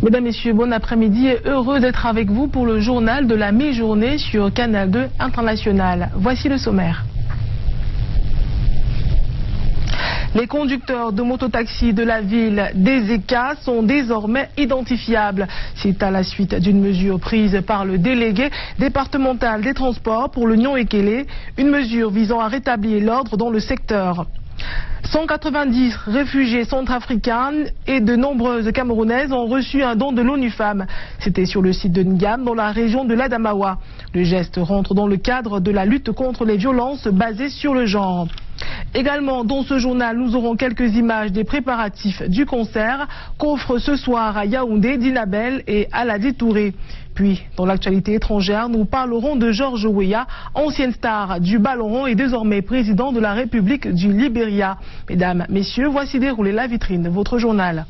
Mesdames, Messieurs, bon après-midi et heureux d'être avec vous pour le journal de la mi-journée sur Canal 2 International. Voici le sommaire. Les conducteurs de mototaxi de la ville d'Ezeka sont désormais identifiables. C'est à la suite d'une mesure prise par le délégué départemental des transports pour l'Union Ekele, une mesure visant à rétablir l'ordre dans le secteur. 190 réfugiés centrafricains et de nombreuses Camerounaises ont reçu un don de l'ONU Femmes. C'était sur le site de Ngam, dans la région de l'Adamawa. Le geste rentre dans le cadre de la lutte contre les violences basées sur le genre. Également, dans ce journal, nous aurons quelques images des préparatifs du concert qu'offre ce soir à Yaoundé Dinabel et Aladi Touré. Puis, dans l'actualité étrangère, nous parlerons de George Weah, ancienne star du ballon rond et désormais président de la République du Libéria. Mesdames, Messieurs, voici déroulée la vitrine de votre journal.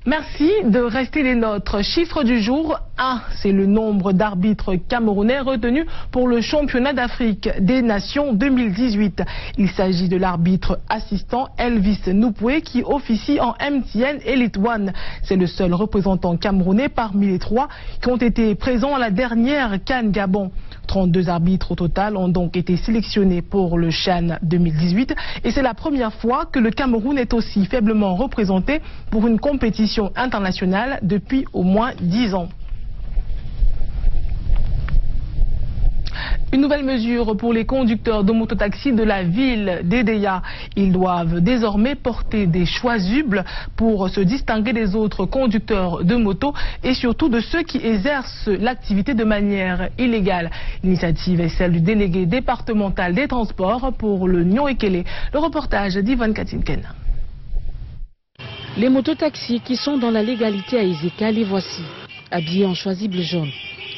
Merci de rester les nôtres. Chiffre du jour 1, c'est le nombre d'arbitres camerounais retenus pour le championnat d'Afrique des Nations 2018. Il s'agit de l'arbitre assistant Elvis Noupoué qui officie en MTN Elite One. C'est le seul représentant camerounais parmi les 3 qui ont été présents à la dernière CAN Gabon. 32 arbitres au total ont donc été sélectionnés pour le CHAN 2018 et c'est la première fois que le Cameroun est aussi faiblement représenté pour une compétition internationale depuis au moins 10 ans. Une nouvelle mesure pour les conducteurs de mototaxi de la ville d'Edea. Ils doivent désormais porter des chasubles pour se distinguer des autres conducteurs de moto et surtout de ceux qui exercent l'activité de manière illégale. L'initiative est celle du délégué départemental des transports pour l'Union Ekele. Le reportage d'Yvonne Katinken. Les mototaxis qui sont dans la légalité à Ezeka, les voici, habillés en chasuble jaune.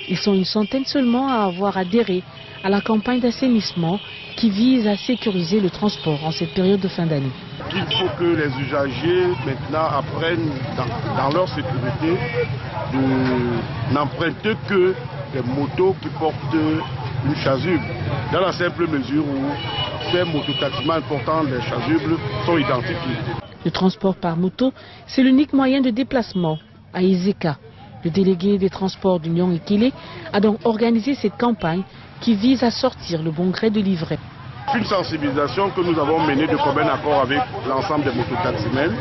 Ils sont une centaine seulement à avoir adhéré à la campagne d'assainissement qui vise à sécuriser le transport en cette période de fin d'année. Il faut que les usagers maintenant apprennent dans leur sécurité de n'emprunter que des motos qui portent une chasuble, dans la simple mesure où ces mototaximans portant des chasubles sont identifiés. Le transport par moto, c'est l'unique moyen de déplacement à Ezeka. Le délégué des transports d'Union Ekele a donc organisé cette campagne qui vise à sortir le bon gré de livret. Une sensibilisation que nous avons menée de commun accord avec l'ensemble des mototaximens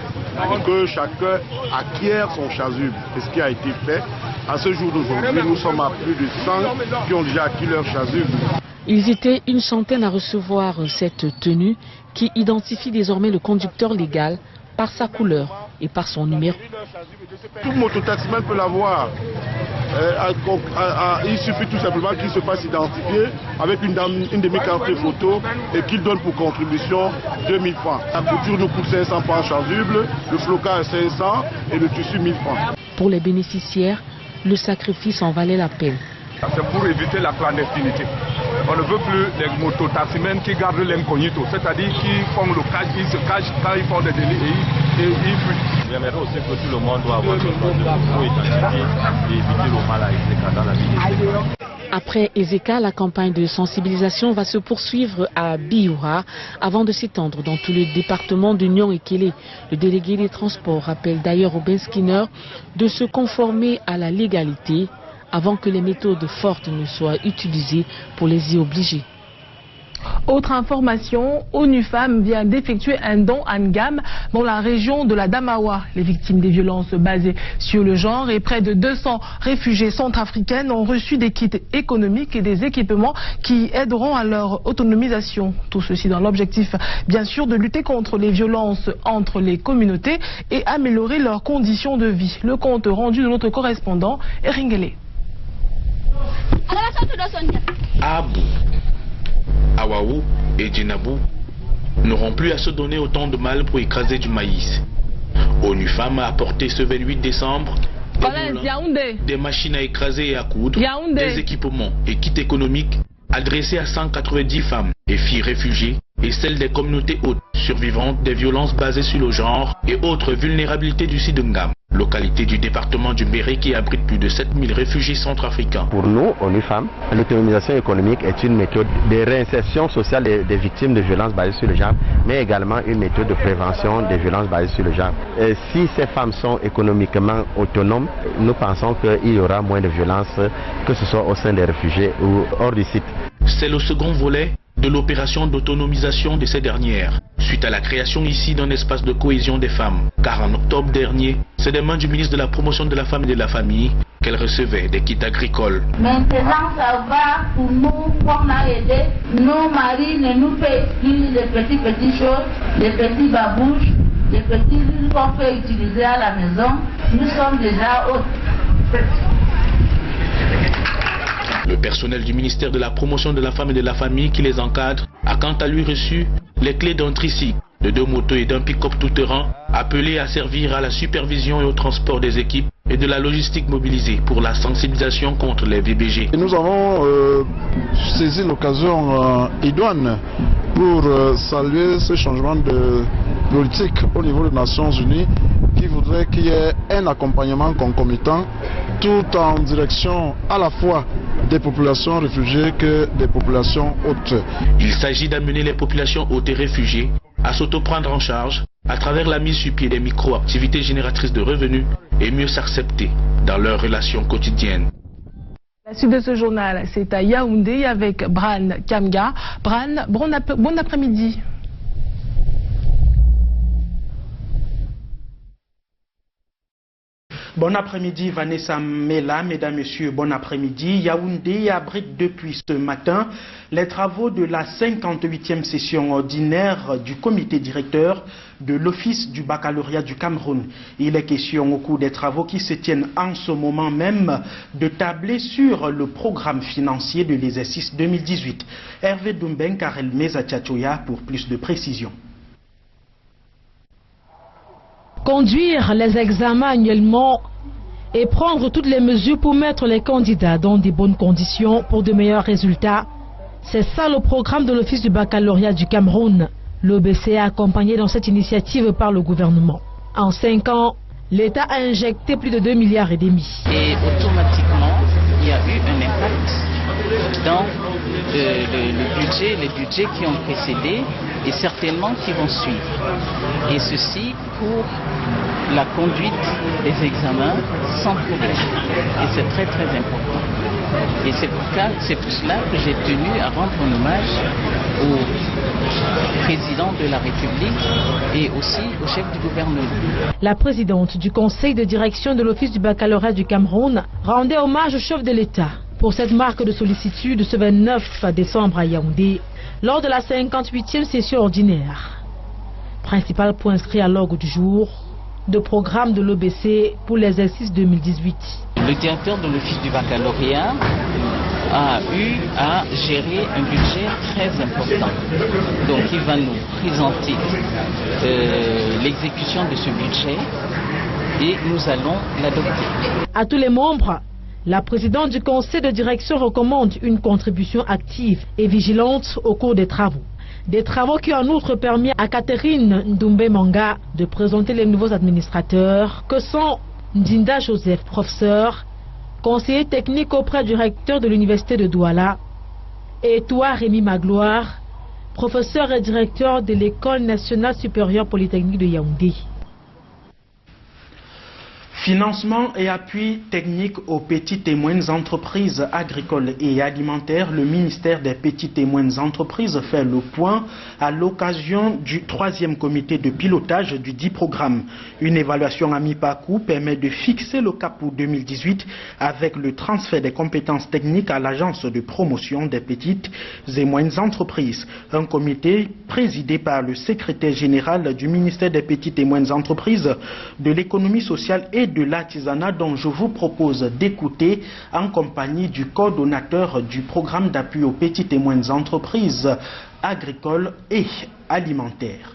pour que chacun acquiert son chasuble. C'est ce qui a été fait. À ce jour d'aujourd'hui, nous sommes à plus de 100 qui ont déjà acquis leur chasuble. Ils étaient une centaine à recevoir cette tenue qui identifie désormais le conducteur légal par sa couleur et par son numéro. Tout mototaximan peut l'avoir. Il suffit tout simplement qu'il se fasse identifier avec une demi-carte photo et qu'il donne pour contribution 2000 francs. La couture nous coûte 500 francs chasuble, le flocage 500 et le tissu 1000 francs. Pour les bénéficiaires, le sacrifice en valait la peine. C'est pour éviter la clandestinité. On ne veut plus les mototaximens qui gardent l'incognito, c'est-à-dire qui font le cash, ils se cachent quand ils font des délits et ils fuient. J'aimerais aussi que tout le monde doit avoir le droit de identifier et éviter le mal à Ezeka dans la ville. Après Ezeka, la campagne de sensibilisation va se poursuivre à Bioura avant de s'étendre dans tout le département d'Union Ekele. Le délégué des transports rappelle d'ailleurs au Ben Skinner de se conformer à la légalité avant que les méthodes fortes ne soient utilisées pour les y obliger. Autre information, ONU Femmes vient d'effectuer un don à Ngam dans la région de la Damawa. Les victimes des violences basées sur le genre et près de 200 réfugiés centrafricaines ont reçu des kits économiques et des équipements qui aideront à leur autonomisation. Tout ceci dans l'objectif, bien sûr, de lutter contre les violences entre les communautés et améliorer leurs conditions de vie. Le compte rendu de notre correspondant, Eringele. Abou, Awaou et Djinabou n'auront plus à se donner autant de mal pour écraser du maïs. ONU Femmes a apporté ce 28 décembre des machines à écraser et à coudre, des équipements et kits économiques adressés à 190 femmes et filles réfugiées et celle des communautés hautes, survivantes des violences basées sur le genre et autres vulnérabilités du Sidungam, localité du département du Mbéré qui abrite plus de 7000 réfugiés centrafricains. Pour nous, ONU Femmes, l'autonomisation économique est une méthode de réinsertion sociale des victimes de violences basées sur le genre, mais également une méthode de prévention des violences basées sur le genre. Et si ces femmes sont économiquement autonomes, nous pensons qu'il y aura moins de violences, que ce soit au sein des réfugiés ou hors du site. C'est le second volet de l'opération d'autonomisation de ces dernières, suite à la création ici d'un espace de cohésion des femmes. Car en octobre dernier, c'est des mains du ministre de la Promotion de la Femme et de la Famille qu'elle recevait des kits agricoles. Maintenant, ça va pour nous, on a aidé. Nos maris ne nous payent plus les petites choses, les petits babouches, les petits qu'on peut utiliser à la maison. Nous sommes déjà hautes. Le personnel du ministère de la Promotion de la Femme et de la Famille qui les encadre a quant à lui reçu les clés d'un tricycle, de 2 motos et d'un pick-up tout-terrain appelés à servir à la supervision et au transport des équipes et de la logistique mobilisée pour la sensibilisation contre les VBG. Et nous avons saisi l'occasion idoine pour saluer ce changement de politique au niveau des Nations Unies qui voudrait qu'il y ait un accompagnement concomitant tout en direction à la fois des populations réfugiées que des populations hautes. Il s'agit d'amener les populations hautes et réfugiées à s'auto-prendre en charge à travers la mise sur pied des micro-activités génératrices de revenus et mieux s'accepter dans leurs relations quotidiennes. La suite de ce journal, c'est à Yaoundé avec Bran Kamga. Bran, bon après-midi. Bon après-midi Vanessa Mela, mesdames, messieurs, bon après-midi. Yaoundé abrite depuis ce matin les travaux de la 58e session ordinaire du comité directeur de l'Office du baccalauréat du Cameroun. Il est question au cours des travaux qui se tiennent en ce moment même de tabler sur le programme financier de l'exercice 2018. Hervé Doumbeng, Karel Meza-Tchatchoya pour plus de précisions. Conduire les examens annuellement et prendre toutes les mesures pour mettre les candidats dans de bonnes conditions pour de meilleurs résultats. C'est ça le programme de l'Office du baccalauréat du Cameroun. L'OBC est accompagné dans cette initiative par le gouvernement. En 5 ans, l'État a injecté plus de 2,5 milliards. Et automatiquement, il y a eu un impact dans les budgets qui ont précédé et certainement qui vont suivre. Et ceci pour la conduite des examens sans problème. Et c'est très très important. Et c'est pour cela que j'ai tenu à rendre un hommage au président de la République et aussi au chef du gouvernement. La présidente du conseil de direction de l'Office du baccalauréat du Cameroun rendait hommage au chef de l'État pour cette marque de sollicitude ce 29 décembre à Yaoundé, lors de la 58e session ordinaire. Principal point inscrit à l'ordre du jour de programme de l'OBC pour l'exercice 2018. Le directeur de l'Office du baccalauréat a eu à gérer un budget très important. Donc il va nous présenter l'exécution de ce budget et nous allons l'adopter. À tous les membres, la présidente du conseil de direction recommande une contribution active et vigilante au cours des travaux. Des travaux qui ont en outre permis à Catherine Ndoumbe Manga de présenter les nouveaux administrateurs que sont Ndinda Joseph, professeur, conseiller technique auprès du recteur de l'université de Douala, et Toua Rémi Magloire, professeur et directeur de l'école nationale supérieure polytechnique de Yaoundé. Financement et appui technique aux petites et moyennes entreprises agricoles et alimentaires. Le ministère des petites et moyennes entreprises fait le point à l'occasion du 3e comité de pilotage du dit programme. Une évaluation à mi-parcours permet de fixer le cap pour 2018 avec le transfert des compétences techniques à l'agence de promotion des petites et moyennes entreprises. Un comité présidé par le secrétaire général du ministère des petites et moyennes entreprises, de l'économie sociale et de l'artisanat, dont je vous propose d'écouter en compagnie du coordonnateur du programme d'appui aux petites et moyennes entreprises agricoles et alimentaires.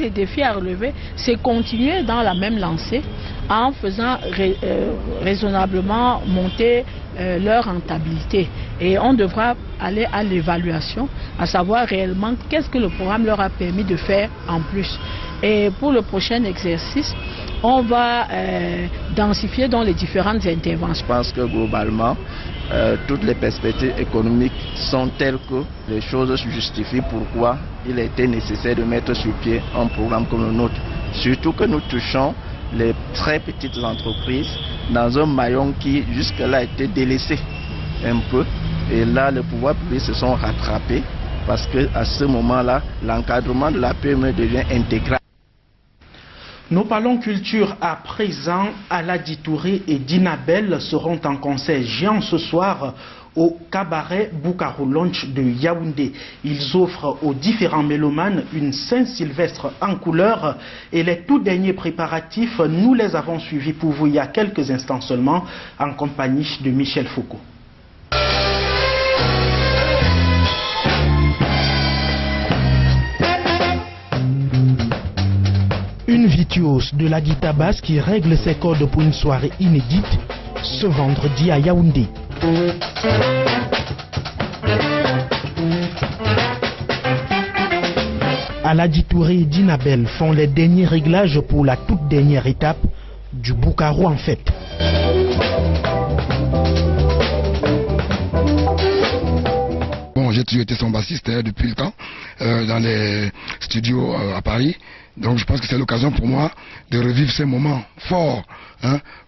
Les défis à relever, c'est continuer dans la même lancée en faisant raisonnablement monter leur rentabilité. Et on devra aller à l'évaluation, à savoir réellement qu'est-ce que le programme leur a permis de faire en plus. Et pour le prochain exercice, on va densifier dans les différentes interventions. Je pense que globalement, toutes les perspectives économiques sont telles que les choses justifient pourquoi il était nécessaire de mettre sur pied un programme comme le nôtre. Surtout que nous touchons les très petites entreprises dans un maillon qui jusque-là était délaissé un peu. Et là, les pouvoirs publics se sont rattrapés parce qu'à ce moment-là, l'encadrement de la PME devient intégral. Nous parlons culture à présent. Aladi Touré et Dinabel seront en concert géant ce soir au cabaret Bukaru Lounge de Yaoundé. Ils offrent aux différents mélomanes une Saint-Sylvestre en couleur et les tout derniers préparatifs, nous les avons suivis pour vous il y a quelques instants seulement en compagnie de Michel Foucault. Une virtuose de la guitare basse qui règle ses cordes pour une soirée inédite ce vendredi à Yaoundé. Aladi Touré et Dinabel font les derniers réglages pour la toute dernière étape du Bukaru en fête. Bon, j'ai toujours été son bassiste depuis le temps dans les studios à Paris. Donc je pense que c'est l'occasion pour moi de revivre ces moments forts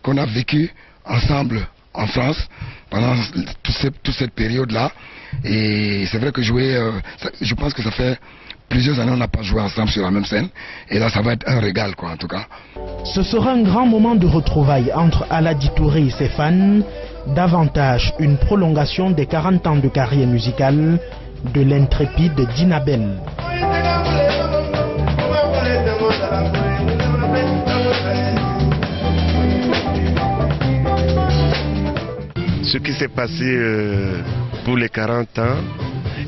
qu'on a vécu ensemble en France pendant toute cette période-là. Et c'est vrai que jouer, je pense que ça fait plusieurs années on n'a pas joué ensemble sur la même scène. Et là ça va être un régal quoi en tout cas. Ce sera un grand moment de retrouvailles entre Aladi Touré et ses fans. Davantage une prolongation des 40 ans de carrière musicale de l'intrépide Dinabel. Ce qui s'est passé pour les 40 ans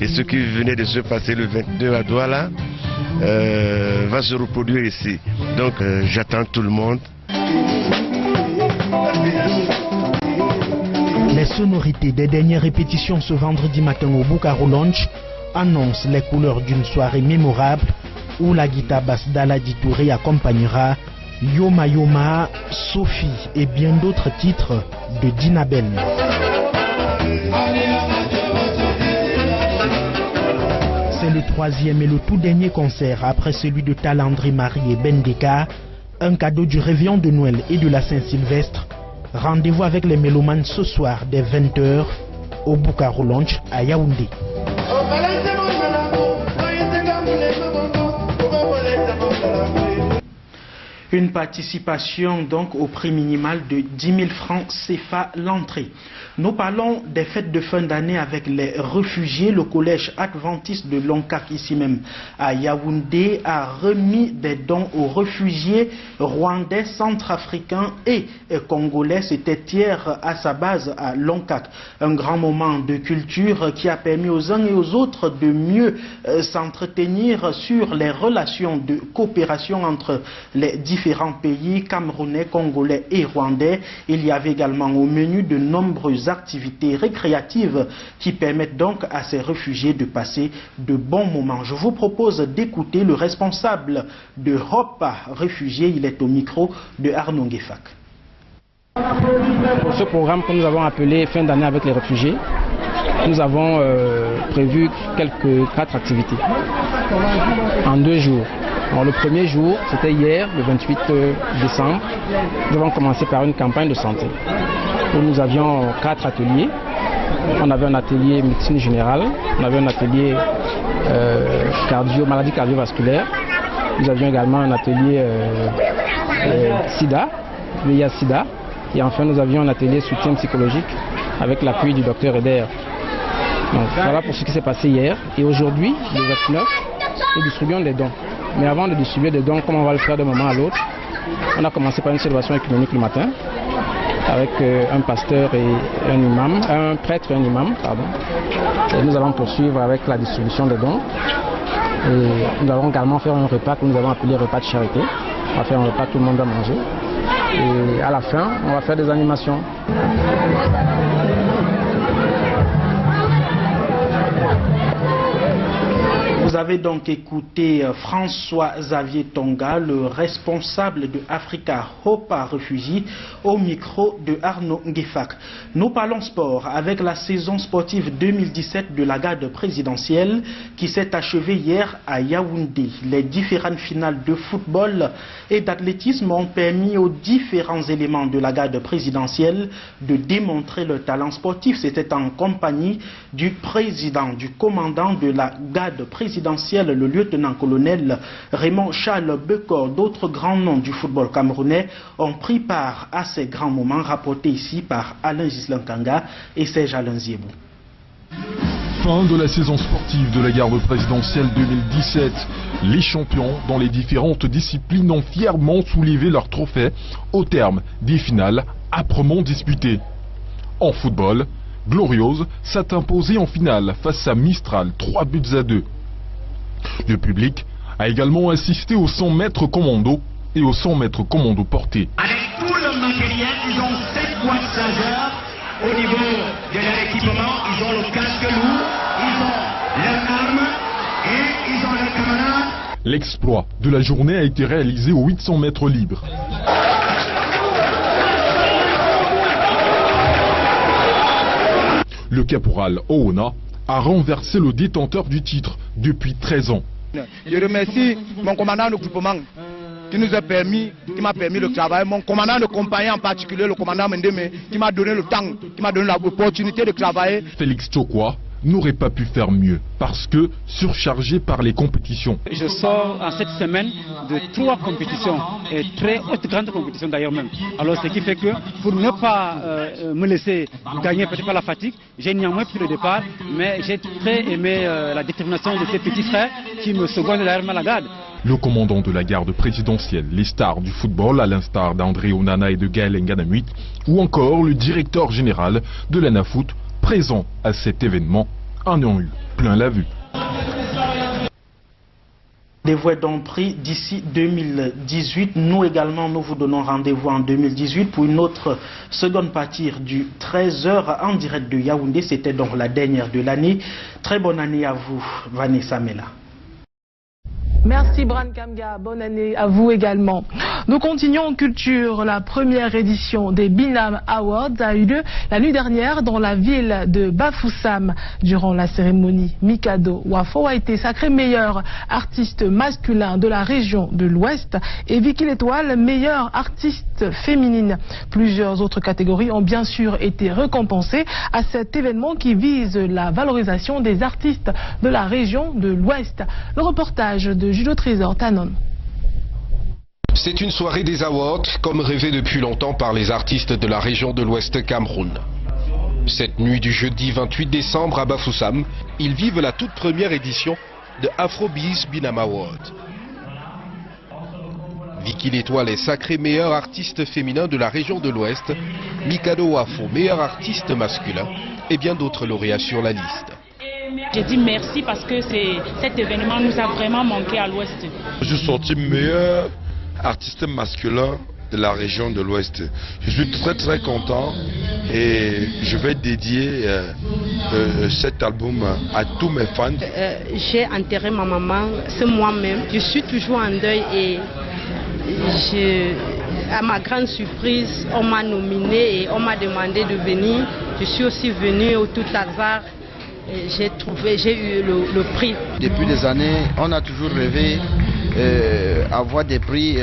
et ce qui venait de se passer le 22 à Douala va se reproduire ici. Donc j'attends tout le monde. Les sonorités des dernières répétitions ce vendredi matin au Bukaru Lounge annoncent les couleurs d'une soirée mémorable où la guitare basse d'Aladi Touré accompagnera Yoma Yoma, Sophie et bien d'autres titres de Dinabel. C'est le troisième et le tout dernier concert après celui de Talandri Marie et Bendeka, un cadeau du réveillon de Noël et de la Saint-Sylvestre. Rendez-vous avec les mélomanes ce soir dès 20 h au Bukaru Lounge à Yaoundé. Une participation donc au prix minimal de 10 000 francs CFA l'entrée. Nous parlons des fêtes de fin d'année avec les réfugiés. Le collège adventiste de Lonkak, ici même à Yaoundé, a remis des dons aux réfugiés rwandais, centrafricains et congolais. C'était hier à sa base à Lonkak. Un grand moment de culture qui a permis aux uns et aux autres de mieux s'entretenir sur les relations de coopération entre les différents pays camerounais, congolais et rwandais. Il y avait également au menu de nombreuses activités récréatives qui permettent donc à ces réfugiés de passer de bons moments. Je vous propose d'écouter le responsable de Hopa Réfugiés. Il est au micro de Arnaud Ngefak. Pour ce programme que nous avons appelé Fin d'année avec les réfugiés, nous avons prévu 4 activités en 2 jours. Alors, le premier jour, c'était hier, le 28 décembre. Nous avons commencé par une campagne de santé où nous avions 4 ateliers. On avait un atelier médecine générale, on avait un atelier maladie cardiovasculaire. Nous avions également un atelier SIDA, VIH-SIDA. Et enfin, nous avions un atelier soutien psychologique avec l'appui du docteur Eder. Donc, voilà pour ce qui s'est passé hier. Et aujourd'hui, le 29, nous distribuons des dons. Mais avant de distribuer des dons, comme on va le faire d'un moment à l'autre, on a commencé par une célébration économique le matin avec un pasteur et un imam, un prêtre et un imam, pardon. Et nous allons poursuivre avec la distribution des dons. Et nous allons également faire un repas que nous avons appelé repas de charité. On va faire un repas, tout le monde va manger. Et à la fin, on va faire des animations. Vous avez donc écouté François-Xavier Tonga, le responsable de Africa Hopa Réfugiés, au micro de Arnaud Ngefak. Nous parlons sport avec la saison sportive 2017 de la garde présidentielle qui s'est achevée hier à Yaoundé. Les différentes finales de football et d'athlétisme ont permis aux différents éléments de la garde présidentielle de démontrer leur talent sportif. C'était en compagnie du président, du commandant de la garde présidentielle, le lieutenant-colonel Raymond Charles Bekor. D'autres grands noms du football camerounais ont pris part à ces grands moments rapportés ici par Alain Gislankanga et Serge Alain Ziebou. Fin de la saison sportive de la garde présidentielle 2017. Les champions dans les différentes disciplines ont fièrement soulevé leurs trophées au terme des finales âprement disputées. En football, Gloriose s'est imposée en finale face à Mistral 3-2. Le public a également assisté aux 100 mètres commando et aux 100 mètres commando portés. Avec tout le matériel, ils ont 7 points chargeurs. Au niveau de leur équipement, ils ont le casque lourd, ils ont leurs armes et ils ont leurs camarades. L'exploit de la journée a été réalisé aux 800 mètres libres. Le caporal Oona a renversé le détenteur du titre depuis 13 ans. Je remercie mon commandant de groupement qui nous a permis, qui m'a permis le travail, mon commandant de compagnie en particulier, le commandant Mendeme, qui m'a donné le temps, qui m'a donné l'opportunité de travailler. Félix Chokwa n'aurait pas pu faire mieux parce que surchargé par les compétitions. Je sors en cette semaine de 3 compétitions et très hautes grandes compétitions d'ailleurs même. Alors ce qui fait que pour ne pas me laisser gagner peut-être par la fatigue, j'ai néanmoins pris le départ, mais j'ai très aimé la détermination de ces petits frères qui me secondent derrière la garde. Le commandant de la garde présidentielle, les stars du football à l'instar d'André Onana et de Gaël Nganamuit, ou encore le directeur général de l'ANAFOOT, présent à cet événement, en ont eu plein la vue. Des voix donc pris d'ici 2018. Nous également, nous vous donnons rendez-vous en 2018 pour une autre seconde partie du 13h en direct de Yaoundé. C'était donc la dernière de l'année. Très bonne année à vous, Vanessa Mela. Merci Bran Kamga, bonne année à vous également. Nous continuons en culture. La première édition des Binam Awards a eu lieu la nuit dernière dans la ville de Bafoussam. Durant la cérémonie, Mikado Wafo a été sacré meilleur artiste masculin de la région de l'Ouest et Vicky L'Étoile meilleure artiste féminine. Plusieurs autres catégories ont bien sûr été récompensées à cet événement qui vise la valorisation des artistes de la région de l'Ouest. Le reportage de Judo Trésor Tanon. C'est une soirée des awards comme rêvé depuis longtemps par les artistes de la région de l'Ouest Cameroun. Cette nuit du jeudi 28 décembre à Bafoussam, ils vivent la toute première édition de Afrobeats Binam Awards. Vicky L'Étoile est sacrée meilleure artiste féminin de la région de l'Ouest, Mikado Wafo meilleur artiste masculin et bien d'autres lauréats sur la liste. J'ai dit merci parce que cet événement nous a vraiment manqué à l'Ouest. Je suis sorti meilleur artiste masculin de la région de l'Ouest. Je suis très content et je vais dédier cet album à tous mes fans. J'ai enterré ma maman ce mois-même. Je suis toujours en deuil et à ma grande surprise, on m'a nominé et on m'a demandé de venir. Je suis aussi venue au tout hasard. J'ai eu le prix. Depuis des années, on a toujours rêvé avoir des prix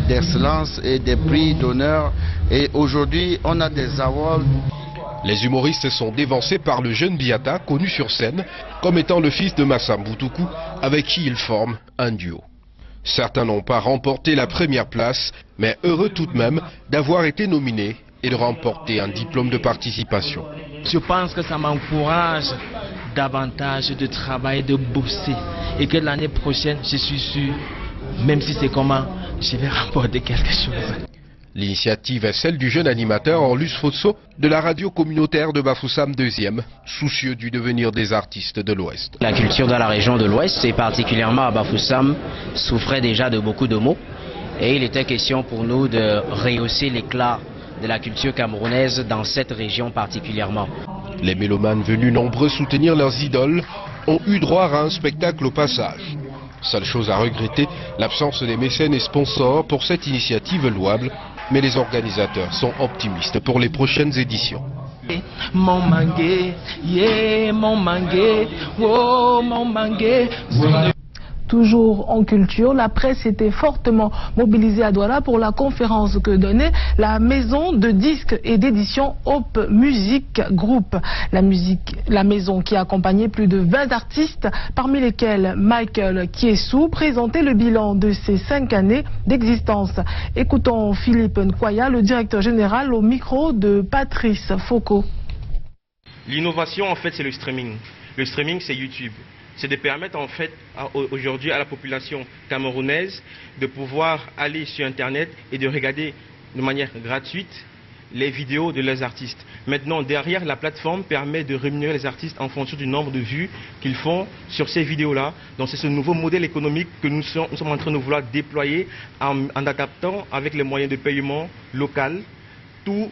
d'excellence et des prix d'honneur. Et aujourd'hui, on a des awards. Les humoristes sont dévancés par le jeune Biata, connu sur scène comme étant le fils de Massa Mboutoku, avec qui il forme un duo. Certains n'ont pas remporté la première place, mais heureux tout de même d'avoir été nominés et de remporter un diplôme de participation. Je pense que ça m'encourage davantage de travailler, de bosser et que l'année prochaine, je suis sûr, même si c'est comment, je vais remporter quelque chose. L'initiative est celle du jeune animateur Orlus Fosso de la radio communautaire de Bafoussam 2e, soucieux du devenir des artistes de l'Ouest. La culture dans la région de l'Ouest, et particulièrement à Bafoussam, souffrait déjà de beaucoup de maux. Et il était question pour nous de rehausser l'éclat de la culture camerounaise dans cette région particulièrement. Les mélomanes venus nombreux soutenir leurs idoles ont eu droit à un spectacle au passage. Seule chose à regretter, l'absence des mécènes et sponsors pour cette initiative louable, mais les organisateurs sont optimistes pour les prochaines éditions. Mon mangué, yeah, mon mangué, oh, mon mangué. Toujours en culture, la presse était fortement mobilisée à Douala pour la conférence que donnait la maison de disques et d'édition Hope Music Group. La maison qui a accompagné plus de 20 artistes, parmi lesquels Michael Kiesou, présentait le bilan de ses 5 années d'existence. Écoutons Philippe Nkwaya, le directeur général, au micro de Patrice Foucault. L'innovation, en fait, c'est le streaming. Le streaming, c'est YouTube. C'est de permettre en fait aujourd'hui à la population camerounaise de pouvoir aller sur Internet et de regarder de manière gratuite les vidéos de leurs artistes. Maintenant, derrière, la plateforme permet de rémunérer les artistes en fonction du nombre de vues qu'ils font sur ces vidéos-là. Donc c'est ce nouveau modèle économique que nous sommes en train de vouloir déployer en adaptant avec les moyens de paiement local, tout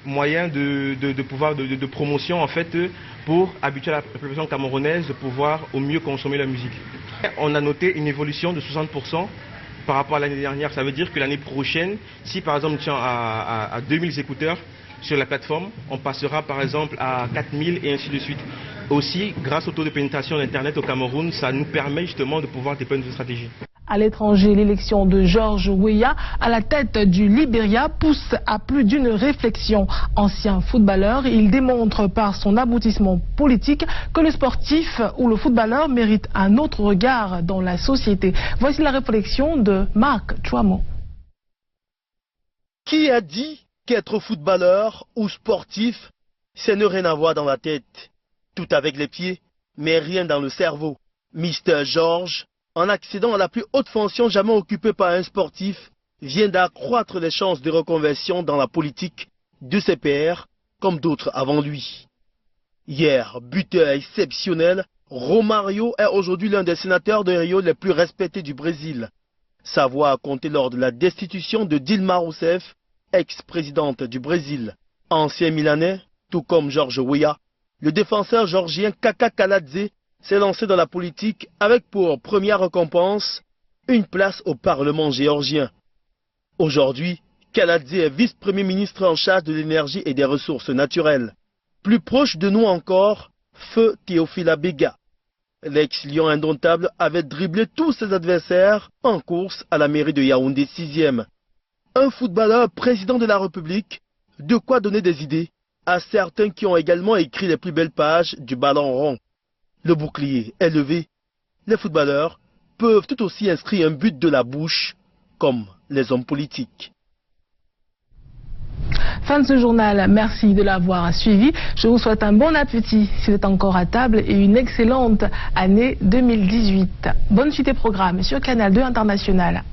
moyens de promotion en fait pour habituer la population camerounaise de pouvoir au mieux consommer la musique. On a noté une évolution de 60% par rapport à l'année dernière. Ça veut dire que l'année prochaine, si par exemple nous sommes à 2000 écouteurs sur la plateforme, on passera par exemple à 4000 et ainsi de suite. Aussi, grâce au taux de pénétration d'Internet au Cameroun, ça nous permet justement de pouvoir déployer une stratégie. À l'étranger, l'élection de George Weah à la tête du Libéria pousse à plus d'une réflexion. Ancien footballeur, il démontre par son aboutissement politique que le sportif ou le footballeur mérite un autre regard dans la société. Voici la réflexion de Marc Chouamon. Qui a dit qu'être footballeur ou sportif, c'est ne rien avoir dans la tête? Tout avec les pieds, mais rien dans le cerveau. Mr. George, en accédant à la plus haute fonction jamais occupée par un sportif, vient d'accroître les chances de reconversion dans la politique de ses pairs, comme d'autres avant lui. Hier, buteur exceptionnel, Romario est aujourd'hui l'un des sénateurs de Rio les plus respectés du Brésil. Sa voix a compté lors de la destitution de Dilma Rousseff, ex-présidente du Brésil. Ancien Milanais, tout comme George Weah, le défenseur georgien Kaka Kaladze s'est lancé dans la politique avec pour première récompense une place au Parlement géorgien. Aujourd'hui, Kaladze est vice-premier ministre en charge de l'énergie et des ressources naturelles. Plus proche de nous encore, Feu Théophile Bega. L'ex-lion indomptable avait dribblé tous ses adversaires en course à la mairie de Yaoundé 6e. Un footballeur président de la République, de quoi donner des idées à certains qui ont également écrit les plus belles pages du ballon rond. Le bouclier est levé. Les footballeurs peuvent tout aussi inscrire un but de la bouche, comme les hommes politiques. Fin de ce journal, merci de l'avoir suivi. Je vous souhaite un bon appétit si vous êtes encore à table et une excellente année 2018. Bonne suite des programmes sur Canal 2 International.